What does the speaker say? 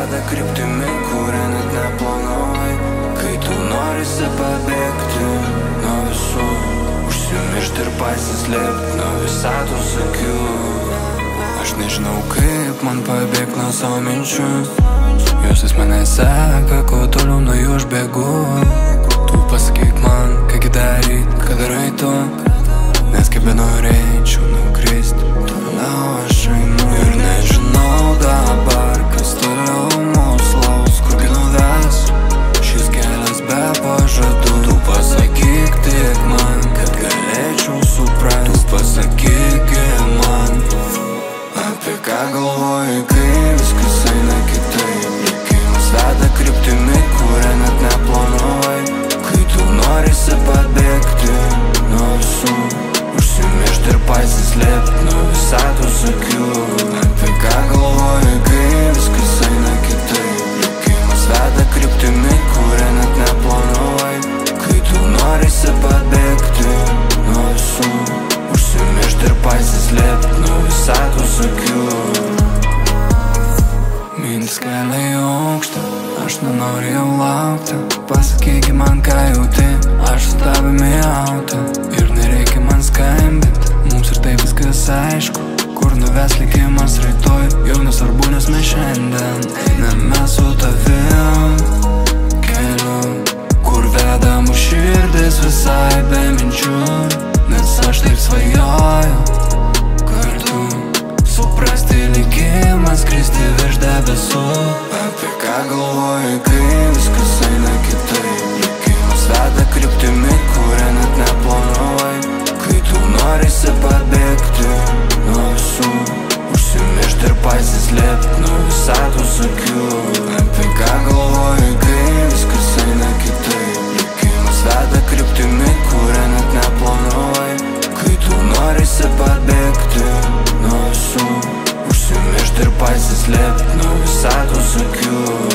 veda kryptimi, kuria net neplanuoji. Kai tu norisi pabėgti nuo visų, užsimiršti ir pasislėpti nuo visatos akių. Aš nežinau, kaip man pabėgti nuo savo minčių. Jos vis mane seka, kuo toliau nuo jų aš bėgu. Tu pasakyk man, ką daryt, ką darai tu. Nes kaip benorėčiau nukristi, toliau aš einu. Ir nežinau dabar, kas toliau mus laus, kurgi nuves šis kelias be pažadų. Tu pasakyk tik man, kad galėčiau suprast. Tu pasakyk man, apie ką galvoji, kai viskas eina kitaip. Likimas veda kryptimi, kuria net neplanuoji. Kai tu norisi pabėgti nuo visų, užsimiršti ir pasislėpti nuo visatos akių. Apie ką galvoji, kai viskas eina kitaip. Likimas veda kryptimi, kuria net neplanuoji. Kai tu norisi pabėgti nuo visų, užsimiršti ir pasislėpti nuo visatos akių. Mintis kelia į aukštą, aš nenoriu jau laukti. Pasakyk man, ką jauti, aš su tavimi auti. Ir nereikia man skambinti, mums ir taip viskas aišku. Kur nuves likimas rytoj, jau nesvarbu, nes mes šiandien einame su tavim keliu, kur veda mūsų širdis visai be minčių. Nes aš taip svajoju kartu suprasti likimą, skristi virš debesų. Apie ką galvoji, kai viskas eina kitaip. Likimas veda kryptimi, kuria net neplanuoji. Kai tu norisi pabėgti nuo visų, užsimiršti ir pasislėpti nuo visatos akių. Apie ką galvoji, kai viskas eina kitaip. Likimas veda kryptimi, kuria net neplanuoji. Kai tu norisi pabėgti nuo visų, užsimiršti ir pasislėpti nuo visatos akių.